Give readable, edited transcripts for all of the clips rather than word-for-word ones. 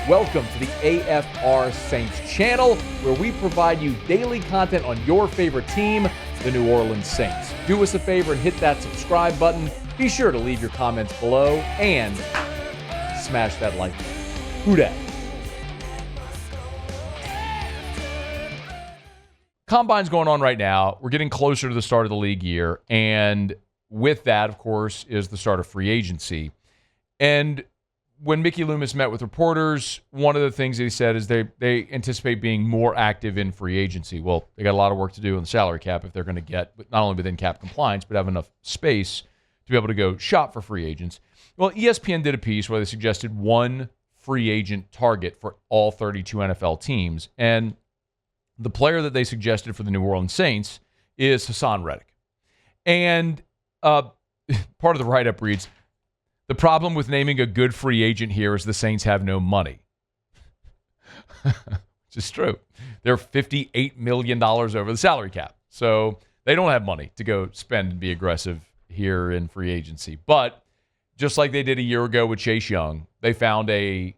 Welcome to the AFR Saints channel, where we provide you daily content on your favorite team, the New Orleans Saints. Do us a favor and hit that subscribe button. Be sure to leave your comments below and smash that like button. Who dat? Combine's going on right now. We're getting closer to the start of the league year. And with that, of course, is the start of free agency. And when Mickey Loomis met with reporters, one of the things he said is they anticipate being more active in free agency. Well, they got a lot of work to do on the salary cap if they're going to get not only within cap compliance, but have enough space to be able to go shop for free agents. Well, ESPN did a piece where they suggested one free agent target for all 32 NFL teams. And the player that they suggested for the New Orleans Saints is Haason Reddick. And part of the write-up reads, "The problem with naming a good free agent here is the Saints have no money." Which is true. They're $58 million over the salary cap. So they don't have money to go spend and be aggressive here in free agency. But just like they did a year ago with Chase Young, they found an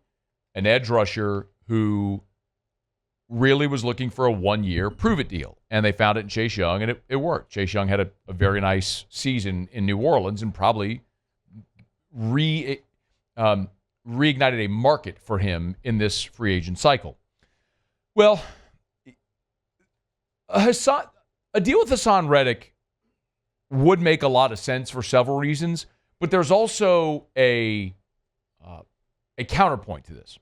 edge rusher who really was looking for a one-year prove-it deal. And they found it in Chase Young, and it worked. Chase Young had a very nice season in New Orleans and probably reignited a market for him in this free agent cycle. Well, a deal with Haason Reddick would make a lot of sense for several reasons, but there's also a counterpoint to this.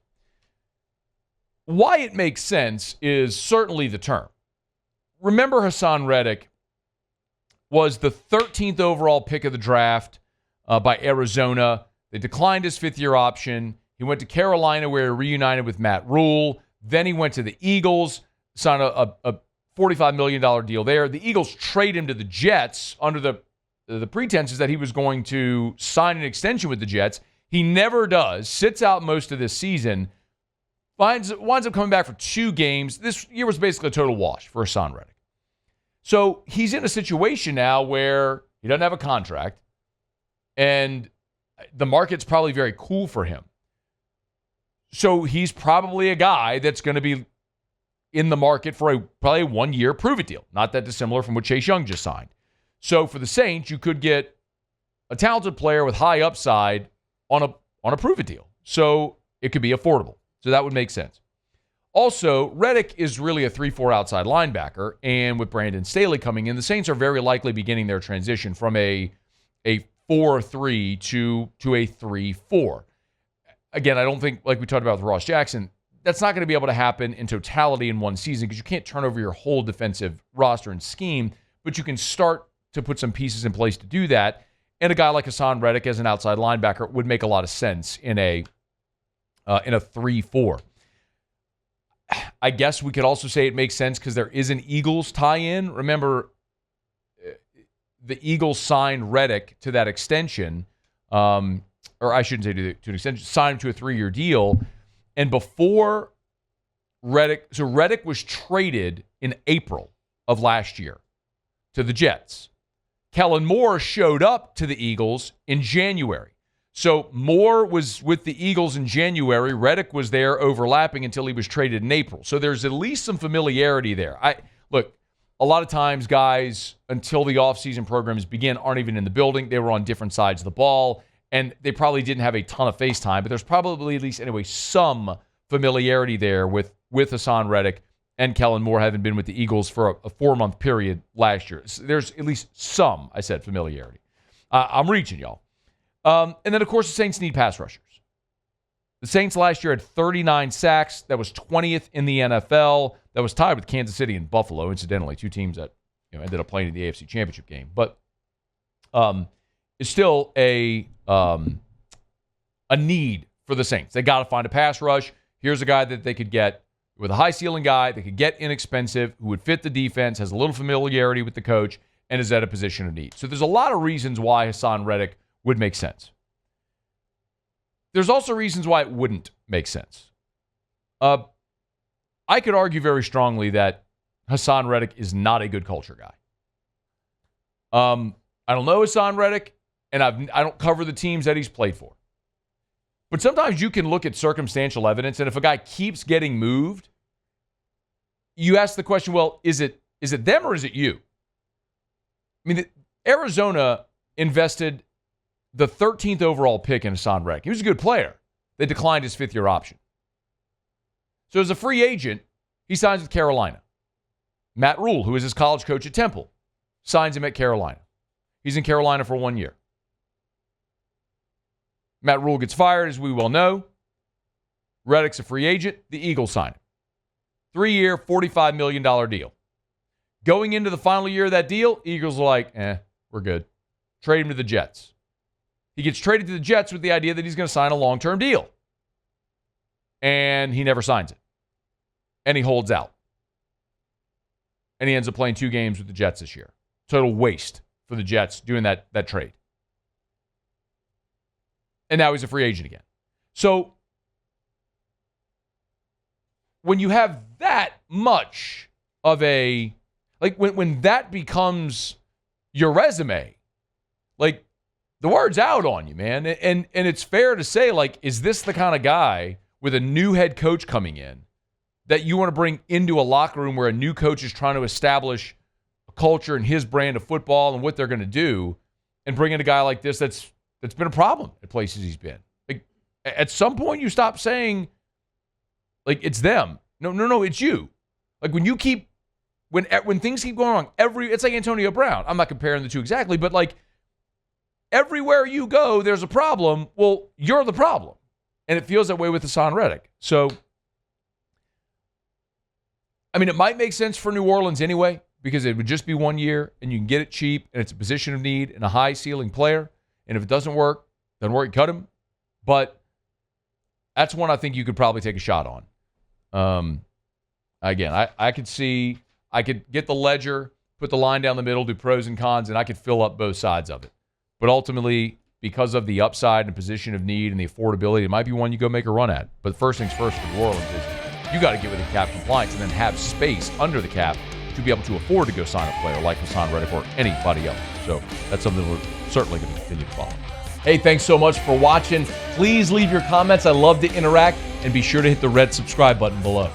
Why it makes sense is certainly the term. Remember, Haason Reddick was the 13th overall pick of the draft by Arizona. They declined his fifth-year option. He went to Carolina, where he reunited with Matt Rule. Then he went to the Eagles, signed a $45 million deal there. The Eagles trade him to the Jets under the pretenses that he was going to sign an extension with the Jets. He never does, sits out most of this season, winds up coming back for 2 games. This year was basically a total wash for Haason Reddick. So he's in a situation now where he doesn't have a contract, and the market's probably very cool for him. So he's probably a guy that's going to be in the market for probably a one-year prove-it deal. Not that dissimilar from what Chase Young just signed. So for the Saints, you could get a talented player with high upside on a prove-it deal. So it could be affordable. So that would make sense. Also, Reddick is really a 3-4 outside linebacker, and with Brandon Staley coming in, the Saints are very likely beginning their transition from a 4-3 to a 3-4. Again, I don't think, like we talked about with Ross Jackson, that's not going to be able to happen in totality in one season because you can't turn over your whole defensive roster and scheme, but you can start to put some pieces in place to do that. And a guy like Haason Reddick as an outside linebacker would make a lot of sense in a 3-4. I guess we could also say it makes sense because there is an Eagles tie-in. Remember, the Eagles signed Reddick to that extension, or I shouldn't say to an extension, signed him to a 3-year deal. And before Reddick was traded in April of last year to the Jets. Kellen Moore showed up to the Eagles in January. So Moore was with the Eagles in January. Reddick was there overlapping until he was traded in April. So there's at least some familiarity there. Look, a lot of times guys, until the offseason programs begin, aren't even in the building. They were on different sides of the ball, and they probably didn't have a ton of face time, but there's probably at least anyway some familiarity there with Haason Reddick and Kellen Moore having been with the Eagles for a 4-month period last year. So there's at least some, I said, familiarity. I'm reaching, y'all. And then, of course, the Saints need pass rushers. The Saints last year had 39 sacks. That was 20th in the NFL. That was tied with Kansas City and Buffalo, incidentally, 2 teams that ended up playing in the AFC Championship game. But it's still a need for the Saints. They got to find a pass rush. Here's a guy that they could get with a high-ceiling guy. They could get inexpensive, who would fit the defense, has a little familiarity with the coach, and is at a position of need. So there's a lot of reasons why Haason Reddick would make sense. There's also reasons why it wouldn't make sense. I could argue very strongly that Haason Reddick is not a good culture guy. I don't know Haason Reddick, and I don't cover the teams that he's played for. But sometimes you can look at circumstantial evidence, and if a guy keeps getting moved, you ask the question, well, is it them or is it you? I mean, Arizona invested the 13th overall pick in Haason Reddick. He was a good player. They declined his fifth-year option. So as a free agent, he signs with Carolina. Matt Rule, who is his college coach at Temple, signs him at Carolina. He's in Carolina for 1 year. Matt Rule gets fired, as we well know. Reddick's a free agent. The Eagles sign him. 3-year, $45 million deal. Going into the final year of that deal, Eagles are like, we're good. Trade him to the Jets. He gets traded to the Jets with the idea that he's going to sign a long-term deal. And he never signs it. And he holds out. And he ends up playing 2 games with the Jets this year. Total waste for the Jets doing that trade. And now he's a free agent again. So when you have that much of a, like when that becomes your resume, like the word's out on you, man. And it's fair to say, like, is this the kind of guy with a new head coach coming in that you want to bring into a locker room where a new coach is trying to establish a culture and his brand of football and what they're going to do, and bring in a guy like this that's been a problem at places he's been? Like, at some point you stop saying, like, it's them. No, it's you. Like, when you keep, when things keep going wrong, it's like Antonio Brown. I'm not comparing the two exactly, but like everywhere you go, there's a problem. Well, you're the problem. And it feels that way with Haason Reddick. So, I mean, it might make sense for New Orleans anyway, because it would just be 1 year and you can get it cheap and it's a position of need and a high ceiling player. And if it doesn't work, cut him. But that's one I think you could probably take a shot on. Again, I could see, I could get the ledger, put the line down the middle, do pros and cons, and I could fill up both sides of it. But ultimately, because of the upside and position of need and the affordability, it might be one you go make a run at. But first things first for New Orleans is you got to get within cap compliance and then have space under the cap to be able to afford to go sign a player like Haason Reddick or anybody else. So that's something we're certainly going to continue to follow. Hey, thanks so much for watching. Please leave your comments. I love to interact. And be sure to hit the red subscribe button below.